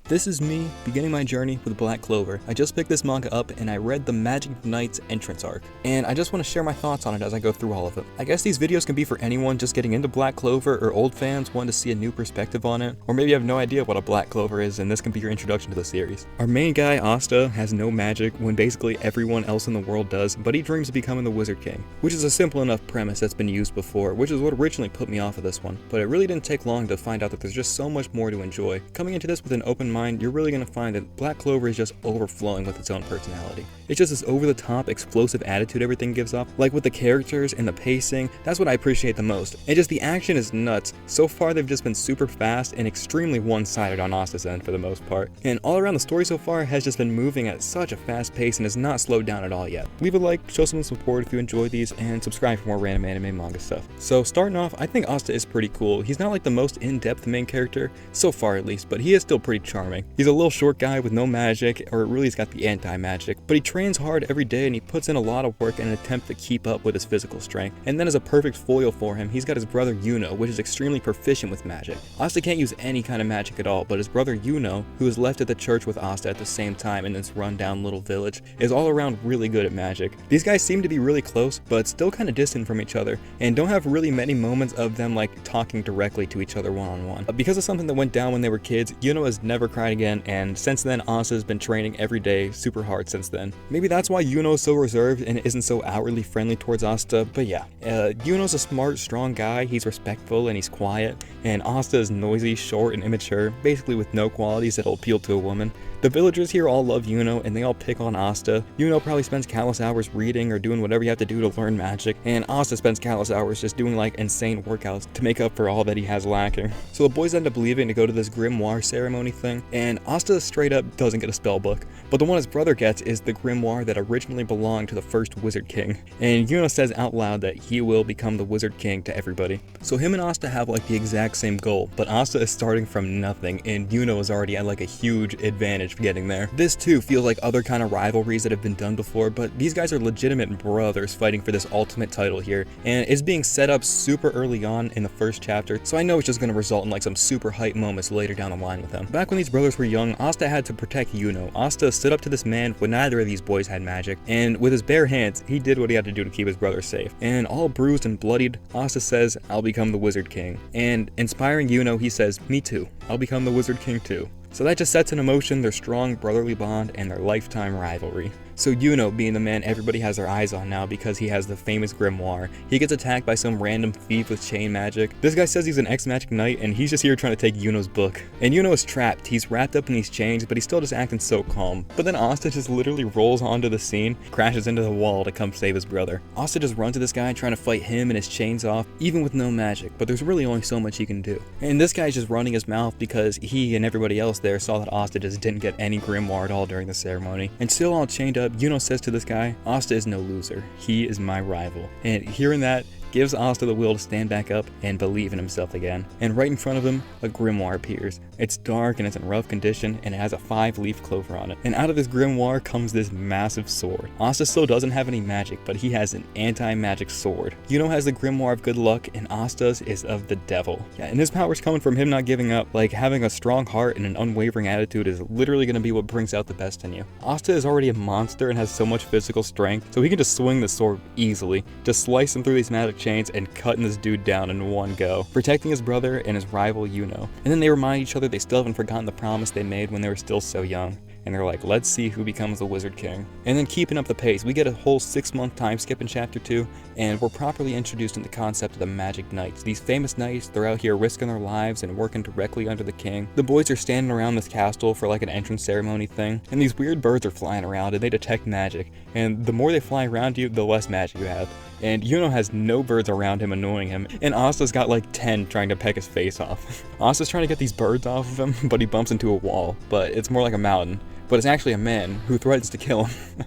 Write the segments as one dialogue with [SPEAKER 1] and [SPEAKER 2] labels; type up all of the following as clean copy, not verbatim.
[SPEAKER 1] This is me beginning my journey with Black Clover. I just picked this manga up and I read the Magic Knight's entrance arc, and I just want to share my thoughts on it as I go through all of it. I guess these videos can be for anyone just getting into Black Clover or old fans wanting to see a new perspective on it, or maybe you have no idea what a Black Clover is and this can be your introduction to the series. Our main guy, Asta, has no magic when basically everyone else in the world does, but he dreams of becoming the Wizard King, which is a simple enough premise that's been used before, which is what originally put me off of this one. But it really didn't take long to find out that there's just so much more to enjoy. Coming into this with an open mind, you're really going to find that Black Clover is just overflowing with its own personality. It's just this over-the-top, explosive attitude everything gives off. Like with the characters and the pacing, that's what I appreciate the most. And just the action is nuts. So far they've just been super fast and extremely one-sided on Asta's end for the most part. And all around the story so far has just been moving at such a fast pace and has not slowed down at all yet. Leave a like, show some support if you enjoy these, and subscribe for more random anime manga stuff. So starting off, I think Asta is pretty cool. He's not like the most in-depth main character, so far at least, but he is still pretty charming. He's a little short guy with no magic, or really he's got the anti-magic, but he trains hard every day and he puts in a lot of work in an attempt to keep up with his physical strength. And then as a perfect foil for him, he's got his brother Yuno, which is extremely proficient with magic. Asta can't use any kind of magic at all, but his brother Yuno, who is left at the church with Asta at the same time in this rundown little village, is all around really good at magic. These guys seem to be really close, but still kind of distant from each other, and don't have really many moments of them like talking directly to each other one-on-one. Because of something that went down when they were kids, Yuno has never cried again, and since then Asta has been training every day super hard since then. Maybe that's why Yuno is so reserved and isn't so outwardly friendly towards Asta, but yeah. Yuno's a smart, strong guy, he's respectful and he's quiet, and Asta is noisy, short, and immature, basically with no qualities that'll appeal to a woman. The villagers here all love Yuno and they all pick on Asta. Yuno probably spends countless hours reading or doing whatever you have to do to learn magic, and Asta spends countless hours just doing like insane workouts to make up for all that he has lacking. So the boys end up leaving to go to this Grimoire Ceremony thing, and Asta straight up doesn't get a spell book, but the one his brother gets is the grimoire that originally belonged to the first Wizard King, and Yuno says out loud that he will become the Wizard King to everybody. So him and Asta have like the exact same goal, but Asta is starting from nothing and Yuno is already at like a huge advantage for getting there. This too feels like other kind of rivalries that have been done before, but these guys are legitimate brothers fighting for this ultimate title here, and it's being set up super early on in the first chapter, so I know it's just going to result in like some super hype moments later down the line with them. Back when these brothers were young, Asta had to protect Yuno. Asta stood up to this man when neither of these boys had magic, and with his bare hands, he did what he had to do to keep his brother safe. And all bruised and bloodied, Asta says, "I'll become the Wizard King." And inspiring Yuno, he says, "Me too. I'll become the Wizard King too." So that just sets in motion their strong brotherly bond and their lifetime rivalry. So Yuno, being the man everybody has their eyes on now because he has the famous grimoire, he gets attacked by some random thief with chain magic. This guy says he's an ex-magic knight and he's just here trying to take Yuno's book. And Yuno is trapped, he's wrapped up in these chains, but he's still just acting so calm. But then Asta just literally rolls onto the scene, crashes into the wall to come save his brother. Asta just runs to this guy trying to fight him and his chains off, even with no magic, but there's really only so much he can do. And this guy's just running his mouth because he and everybody else there saw that Asta just didn't get any grimoire at all during the ceremony. And still all chained up, Yuno says to this guy, "Asta is no loser. He is my rival." And hearing that gives Asta the will to stand back up and believe in himself again. And right in front of him, a grimoire appears. It's dark and it's in rough condition and it has a 5-leaf clover on it. And out of this grimoire comes this massive sword. Asta still doesn't have any magic, but he has an anti-magic sword. Yuno has the grimoire of good luck and Asta's is of the devil. Yeah, and his power's coming from him not giving up. Like having a strong heart and an unwavering attitude is literally going to be what brings out the best in you. Asta is already a monster and has so much physical strength, so he can just swing the sword easily, just slice him through these magic chains and cutting this dude down in one go, protecting his brother and his rival Yuno. And then they remind each other they still haven't forgotten the promise they made when they were still so young. And they're like, let's see who becomes the Wizard King. And then keeping up the pace, we get a whole 6-month time skip in chapter 2, and we're properly introduced in the concept of the Magic Knights. These famous knights, they're out here risking their lives and working directly under the king. The boys are standing around this castle for like an entrance ceremony thing, and these weird birds are flying around and they detect magic. And the more they fly around you, the less magic you have. And Yuno has no birds around him annoying him, and Asta's got like 10 trying to peck his face off. Asta's trying to get these birds off of him, but he bumps into a wall, but it's more like a mountain. But it's actually a man who threatens to kill him.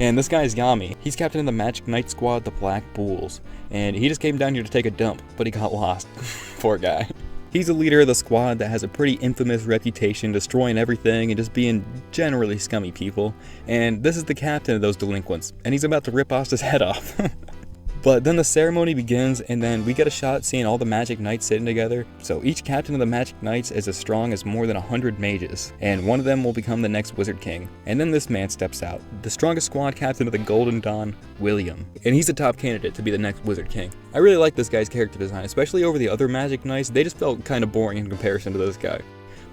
[SPEAKER 1] And this guy is Yami. He's captain of the Magic Knight squad, the Black Bulls. And he just came down here to take a dump, but he got lost. Poor guy. He's the leader of the squad that has a pretty infamous reputation destroying everything and just being generally scummy people. And this is the captain of those delinquents, and he's about to rip Asta's head off. But then the ceremony begins, and then we get a shot seeing all the Magic Knights sitting together. So each captain of the Magic Knights is as strong as more than 100 mages, and one of them will become the next Wizard King. And then this man steps out, the strongest squad captain of the Golden Dawn, William. And he's the top candidate to be the next Wizard King. I really like this guy's character design, especially over the other Magic Knights. They just felt kind of boring in comparison to this guy.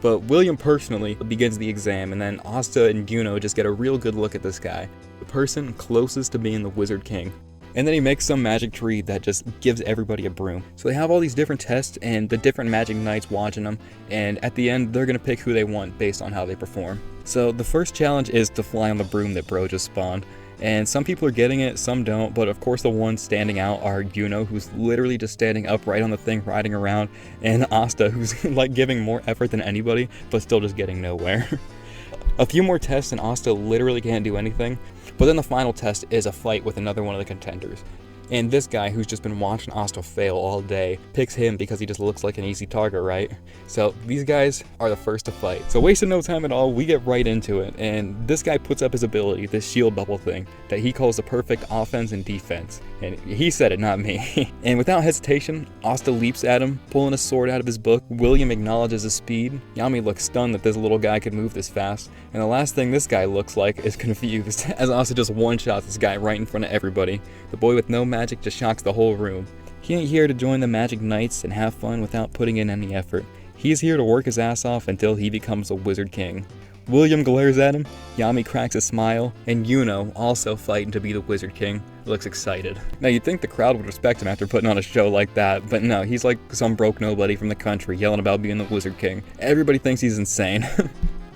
[SPEAKER 1] But William personally begins the exam, and then Asta and Yuno just get a real good look at this guy, the person closest to being the Wizard King. And then he makes some magic tree that just gives everybody a broom. So they have all these different tests and the different Magic Knights watching them, and at the end they're gonna pick who they want based on how they perform. So the first challenge is to fly on the broom that bro just spawned. And some people are getting it, some don't, but of course the ones standing out are Yuno, who's literally just standing upright on the thing riding around, and Asta, who's like giving more effort than anybody, but still just getting nowhere. A few more tests and Asta literally can't do anything, but then the final test is a fight with another one of the contenders. And this guy, who's just been watching Asta fail all day, picks him because he just looks like an easy target, right? So these guys are the first to fight. So wasting no time at all, we get right into it. And this guy puts up his ability, this shield bubble thing, that he calls the perfect offense and defense. And he said it, not me. And without hesitation, Asta leaps at him, pulling a sword out of his book. William acknowledges his speed. Yami looks stunned that this little guy could move this fast. And the last thing this guy looks like is confused, as Asta just one-shots this guy right in front of everybody. The boy with no magic just shocks the whole room. He ain't here to join the Magic Knights and have fun without putting in any effort. He's here to work his ass off until he becomes a Wizard King. William glares at him, Yami cracks a smile, and Yuno, also fighting to be the Wizard King, looks excited. Now you'd think the crowd would respect him after putting on a show like that, but no, he's like some broke nobody from the country yelling about being the Wizard King. Everybody thinks he's insane.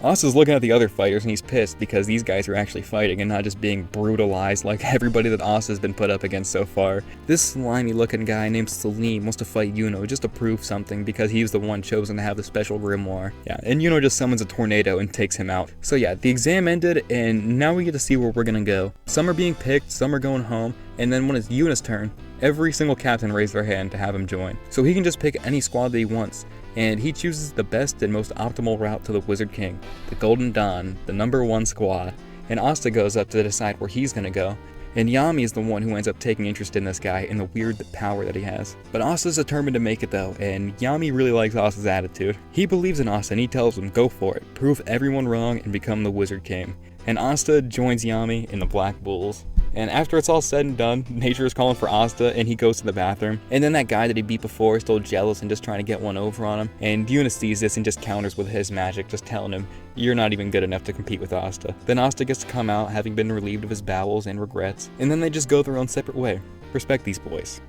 [SPEAKER 1] Asta's looking at the other fighters and he's pissed because these guys are actually fighting and not just being brutalized like everybody that Asta's been put up against so far. This slimy looking guy named Salim wants to fight Yuno just to prove something because he's the one chosen to have the special grimoire. Yeah, and Yuno just summons a tornado and takes him out. So yeah, the exam ended and now we get to see where we're gonna go. Some are being picked, some are going home, and then when it's Yuna's turn, every single captain raised their hand to have him join. So he can just pick any squad that he wants. And he chooses the best and most optimal route to the Wizard King, the Golden Dawn, the #1 squad. And Asta goes up to decide where he's gonna go. And Yami is the one who ends up taking interest in this guy and the weird power that he has. But Asta's determined to make it though, and Yami really likes Asta's attitude. He believes in Asta and he tells him, go for it, prove everyone wrong and become the Wizard King. And Asta joins Yami in the Black Bulls. And after it's all said and done, nature is calling for Asta and he goes to the bathroom. And then that guy that he beat before is still jealous and just trying to get one over on him. And Yuna sees this and just counters with his magic, just telling him, you're not even good enough to compete with Asta. Then Asta gets to come out, having been relieved of his bowels and regrets. And then they just go their own separate way. Respect these boys.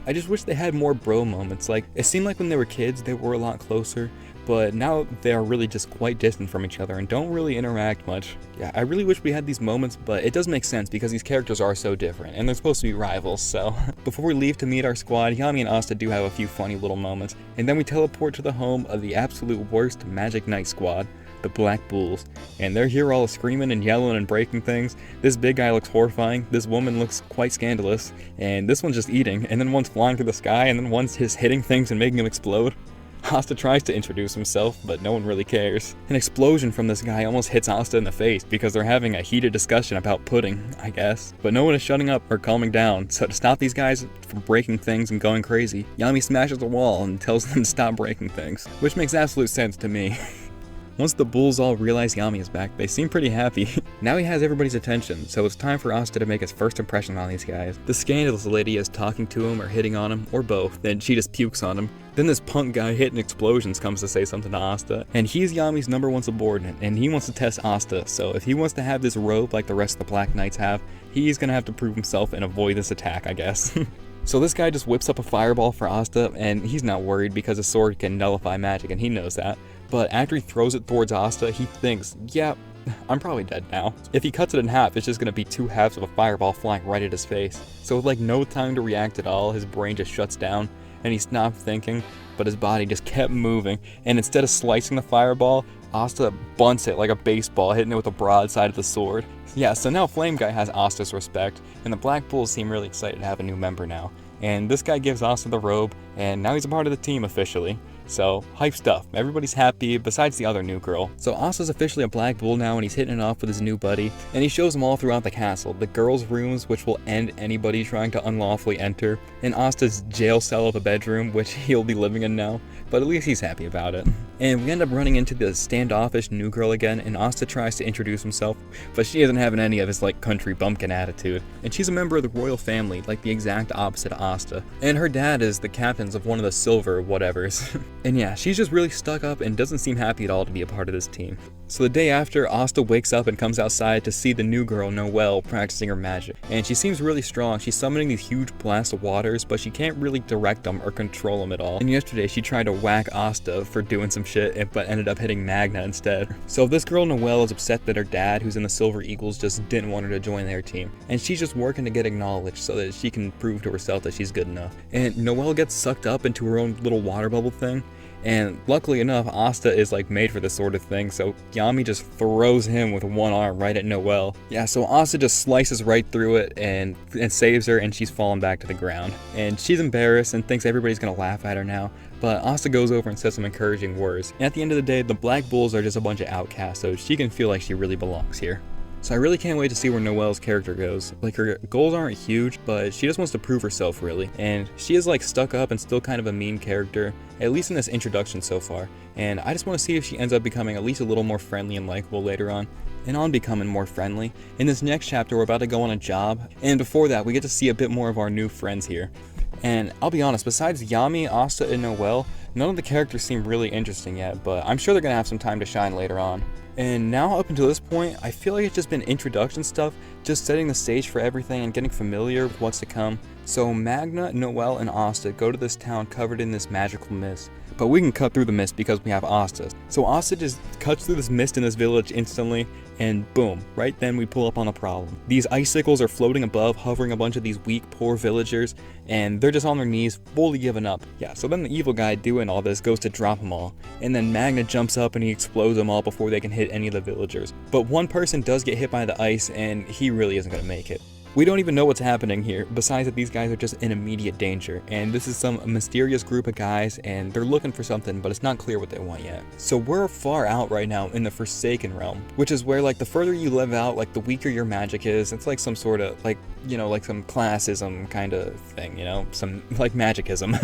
[SPEAKER 1] I just wish they had more bro moments. Like, it seemed like when they were kids, they were a lot closer. But now they are really just quite distant from each other and don't really interact much. Yeah, I really wish we had these moments, but it does make sense because these characters are so different and they're supposed to be rivals, so. Before we leave to meet our squad, Yami and Asta do have a few funny little moments, and then we teleport to the home of the absolute worst Magic Knight squad, the Black Bulls. And they're here all screaming and yelling and breaking things. This big guy looks horrifying, this woman looks quite scandalous, and this one's just eating, and then one's flying through the sky, and then one's just hitting things and making them explode. Asta tries to introduce himself, but no one really cares. An explosion from this guy almost hits Asta in the face because they're having a heated discussion about pudding, I guess. But no one is shutting up or calming down, so to stop these guys from breaking things and going crazy, Yami smashes a wall and tells them to stop breaking things, which makes absolute sense to me. Once the bulls all realize Yami is back, they seem pretty happy. Now he has everybody's attention, so it's time for Asta to make his first impression on these guys. The scandalous lady is talking to him or hitting on him, or both, then she just pukes on him. Then this punk guy hitting explosions comes to say something to Asta, and he's Yami's #1 subordinate, and he wants to test Asta, so if he wants to have this robe like the rest of the Black Knights have, he's gonna have to prove himself and avoid this attack, I guess. So this guy just whips up a fireball for Asta, and he's not worried because his sword can nullify magic, and he knows that. But after he throws it towards Asta, he thinks, yeah, I'm probably dead now. If he cuts it in half, it's just gonna be 2 halves of a fireball flying right at his face. So with like no time to react at all, his brain just shuts down, and he stopped thinking, but his body just kept moving, and instead of slicing the fireball, Asta bunts it like a baseball, hitting it with the broadside of the sword. Yeah, so now Flame Guy has Asta's respect, and the Black Bulls seem really excited to have a new member now. And this guy gives Asta the robe, and now he's a part of the team officially. So, hype stuff. Everybody's happy, besides the other new girl. So Asta's officially a black bull now, and he's hitting it off with his new buddy, and he shows them all throughout the castle. The girls' rooms, which will end anybody trying to unlawfully enter, and Asta's jail cell of a bedroom, which he'll be living in now, but at least he's happy about it. And we end up running into the standoffish new girl again, and Asta tries to introduce himself, but she isn't having any of his like country bumpkin attitude. And she's a member of the royal family, like the exact opposite of Asta. And her dad is the captains of one of the silver whatevers. And yeah, she's just really stuck up and doesn't seem happy at all to be a part of this team. So the day after, Asta wakes up and comes outside to see the new girl, Noelle, practicing her magic. And she seems really strong. She's summoning these huge blasts of waters, but she can't really direct them or control them at all. And yesterday, she tried to whack Asta for doing some shit, but ended up hitting Magna instead. So this girl, Noelle, is upset that her dad, who's in the Silver Eagles, just didn't want her to join their team. And she's just working to get acknowledged so that she can prove to herself that she's good enough. And Noelle gets sucked up into her own little water bubble thing. And luckily enough, Asta is like made for this sort of thing, so Yami just throws him with one arm right at Noelle. Yeah, so Asta just slices right through it and saves her, and she's fallen back to the ground. And she's embarrassed and thinks everybody's gonna laugh at her now, but Asta goes over and says some encouraging words. And at the end of the day, the Black Bulls are just a bunch of outcasts, so she can feel like she really belongs here. So I really can't wait to see where Noelle's character goes. Like, her goals aren't huge, but she just wants to prove herself, really. And she is like stuck up and still kind of a mean character, at least in this introduction so far. And I just want to see if she ends up becoming at least a little more friendly and likable later on. And on becoming more friendly. In this next chapter, we're about to go on a job, and before that, we get to see a bit more of our new friends here. And I'll be honest, besides Yami, Asta, and Noelle, none of the characters seem really interesting yet, but I'm sure they're gonna have some time to shine later on. And now up until this point, I feel like it's just been introduction stuff, just setting the stage for everything and getting familiar with what's to come. So Magna, Noelle, and Asta go to this town covered in this magical mist. But we can cut through the mist because we have Asta. So Asta just cuts through this mist in this village instantly, and boom, right then we pull up on a problem. These icicles are floating above, hovering a bunch of these weak, poor villagers, and they're just on their knees, fully giving up. Yeah, so then the evil guy doing all this goes to drop them all, and then Magna jumps up and he explodes them all before they can hit any of the villagers. But one person does get hit by the ice, and he really isn't gonna make it. We don't even know what's happening here, besides that these guys are just in immediate danger, and this is some mysterious group of guys, and they're looking for something, but it's not clear what they want yet. So we're far out right now in the Forsaken Realm, which is where, like, the further you live out, like, the weaker your magic is. It's like some sort of, like, you know, like some classism kind of thing, you know, some, like, magicism.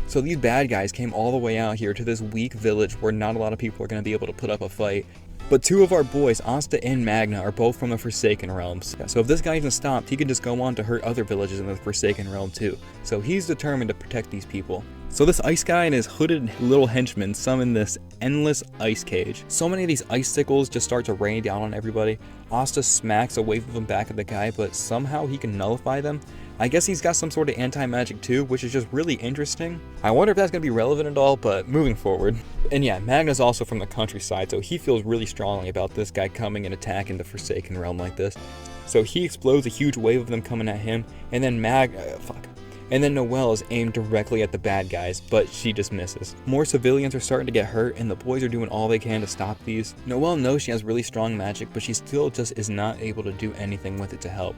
[SPEAKER 1] So these bad guys came all the way out here to this weak village where not a lot of people are going to be able to put up a fight. But two of our boys, Asta and Magna, are both from the Forsaken Realms. So if this guy isn't stopped, he can just go on to hurt other villages in the Forsaken Realm too. So he's determined to protect these people. So this ice guy and his hooded little henchman summon this endless ice cage. So many of these icicles just start to rain down on everybody. Asta smacks a wave of them back at the guy, but somehow he can nullify them. I guess he's got some sort of anti-magic too, which is just really interesting. I wonder if that's going to be relevant at all, but moving forward. And yeah, Magna's also from the countryside, so he feels really strongly about this guy coming and attacking the Forsaken Realm like this. So he explodes a huge wave of them coming at him, and then And then Noelle is aimed directly at the bad guys, but she just misses. More civilians are starting to get hurt, and the boys are doing all they can to stop these. Noelle knows she has really strong magic, but she still just is not able to do anything with it to help.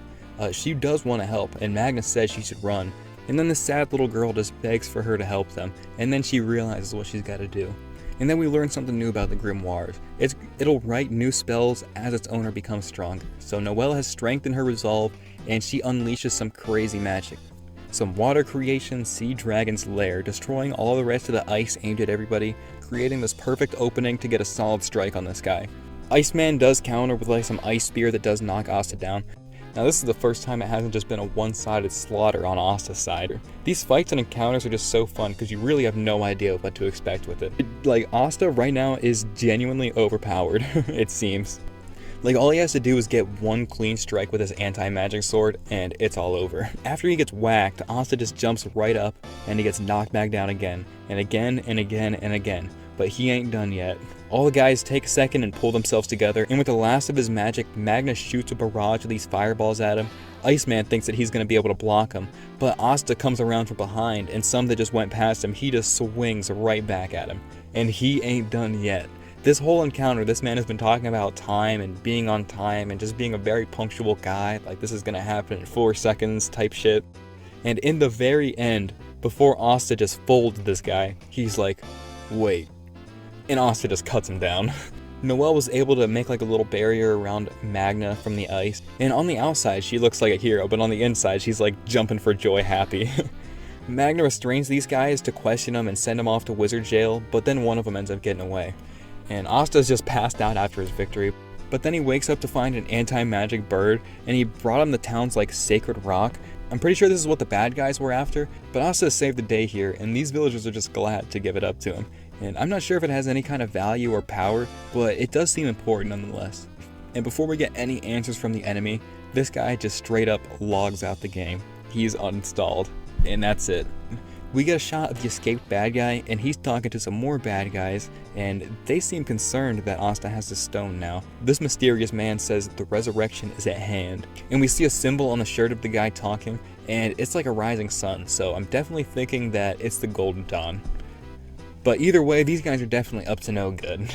[SPEAKER 1] She does want to help, and Magna says she should run. And then this sad little girl just begs for her to help them, and then she realizes what she's got to do. And then we learn something new about the Grimoires. It'll write new spells as its owner becomes stronger. So Noelle has strength in her resolve, and she unleashes some crazy magic. Some water creation, sea dragon's lair, destroying all the rest of the ice aimed at everybody, creating this perfect opening to get a solid strike on this guy. Iceman does counter with like some ice spear that does knock Asta down. Now this is the first time it hasn't just been a one-sided slaughter on Asta's side. These fights and encounters are just so fun because you really have no idea what to expect with it. Like, Asta right now is genuinely overpowered, it seems. Like, all he has to do is get one clean strike with his anti-magic sword, and it's all over. After he gets whacked, Asta just jumps right up, and he gets knocked back down again, and again, and again, and again. But he ain't done yet. All the guys take a second and pull themselves together, and with the last of his magic, Magna shoots a barrage of these fireballs at him. Iceman thinks that he's going to be able to block him, but Asta comes around from behind, and some that just went past him, he just swings right back at him. And he ain't done yet. This whole encounter, this man has been talking about time and being on time and just being a very punctual guy, like this is going to happen in 4 seconds type shit. And in the very end, before Asta just folds this guy, he's like, Wait. And Asta just cuts him down. Noelle was able to make like a little barrier around Magna from the ice, and on the outside she looks like a hero, but on the inside she's like jumping for joy happy. Magna restrains these guys to question them and send them off to wizard jail, but then one of them ends up getting away. And Asta's just passed out after his victory, but then he wakes up to find an anti-magic bird, and he brought him the town's like sacred rock. I'm pretty sure this is what the bad guys were after, but Asta saved the day here, and these villagers are just glad to give it up to him. And I'm not sure if it has any kind of value or power, but it does seem important nonetheless. And before we get any answers from the enemy, this guy just straight up logs out the game. He's uninstalled, and that's it. We get a shot of the escaped bad guy, and he's talking to some more bad guys, and they seem concerned that Asta has the stone now. This mysterious man says the resurrection is at hand, and we see a symbol on the shirt of the guy talking, and it's like a rising sun, so I'm definitely thinking that it's the Golden Dawn. But either way, these guys are definitely up to no good.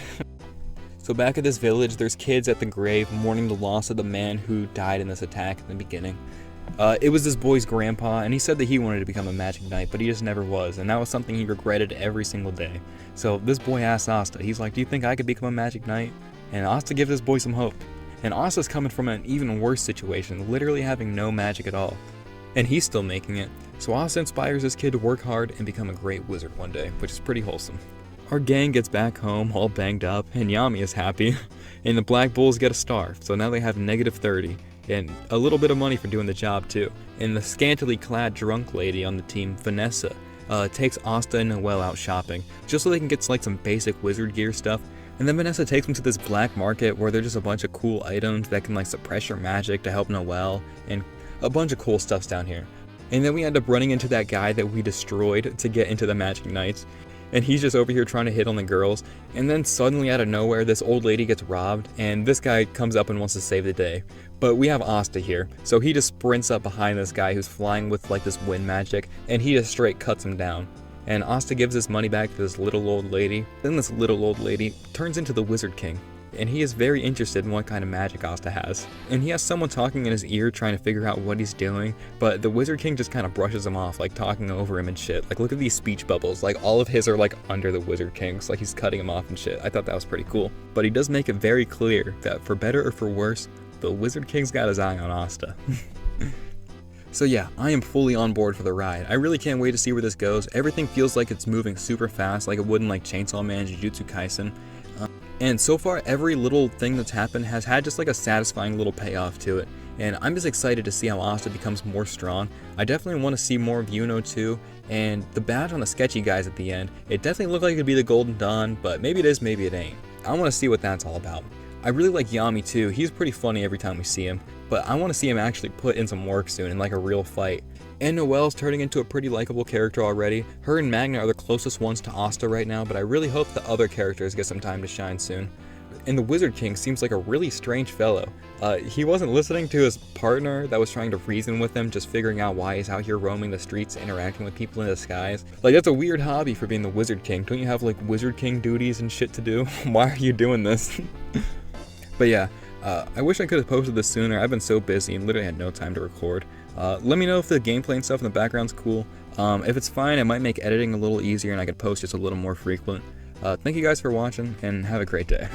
[SPEAKER 1] So back at this village, there's kids at the grave mourning the loss of the man who died in this attack in the beginning. It was this boy's grandpa, and he said that he wanted to become a magic knight, but he just never was, and that was something he regretted every single day. So this boy asks Asta, he's like, do you think I could become a magic knight? And Asta gives this boy some hope. And Asta's coming from an even worse situation, literally having no magic at all. And he's still making it. So Asta inspires this kid to work hard and become a great wizard one day, which is pretty wholesome. Our gang gets back home all banged up, and Yami is happy, and the Black Bulls get a star, so now they have -30. And a little bit of money for doing the job too. And the scantily clad drunk lady on the team, Vanessa, takes Asta and Noelle out shopping, just so they can get like some basic wizard gear stuff. And then Vanessa takes them to this black market where there's just a bunch of cool items that can like suppress your magic to help Noelle, and a bunch of cool stuffs down here. And then we end up running into that guy that we destroyed to get into the Magic Knights. And he's just over here trying to hit on the girls, and then suddenly out of nowhere this old lady gets robbed, and this guy comes up and wants to save the day. But we have Asta here, so he just sprints up behind this guy who's flying with like this wind magic, and he just straight cuts him down. And Asta gives his money back to this little old lady. Then this little old lady turns into the Wizard King, and he is very interested in what kind of magic Asta has. And he has someone talking in his ear trying to figure out what he's doing, but the Wizard King just kind of brushes him off, like talking over him and shit. Like, look at these speech bubbles, like all of his are like under the Wizard King's, like he's cutting him off and shit. I thought that was pretty cool. But he does make it very clear that for better or for worse, the Wizard King's got his eye on Asta. So yeah, I am fully on board for the ride. I really can't wait to see where this goes. Everything feels like it's moving super fast, like it would in like Chainsaw Man, Jujutsu Kaisen. And so far, every little thing that's happened has had just like a satisfying little payoff to it. And I'm just excited to see how Asta becomes more strong. I definitely want to see more of Yuno too. And the badge on the sketchy guys at the end, it definitely looked like it could be the Golden Dawn, but maybe it is, maybe it ain't. I want to see what that's all about. I really like Yami too. He's pretty funny every time we see him, but I want to see him actually put in some work soon in like a real fight. And Noelle's turning into a pretty likable character already. Her and Magna are the closest ones to Asta right now, but I really hope the other characters get some time to shine soon. And the Wizard King seems like a really strange fellow. He wasn't listening to his partner that was trying to reason with him, just figuring out why he's out here roaming the streets, interacting with people in the skies. Like, that's a weird hobby for being the Wizard King. Don't you have like Wizard King duties and shit to do? Why are you doing this? But yeah, I wish I could have posted this sooner. I've been so busy and literally had no time to record. Let me know if the gameplay and stuff in the background's cool. If it's fine, it might make editing a little easier and I could post just a little more frequent. Thank you guys for watching, and have a great day.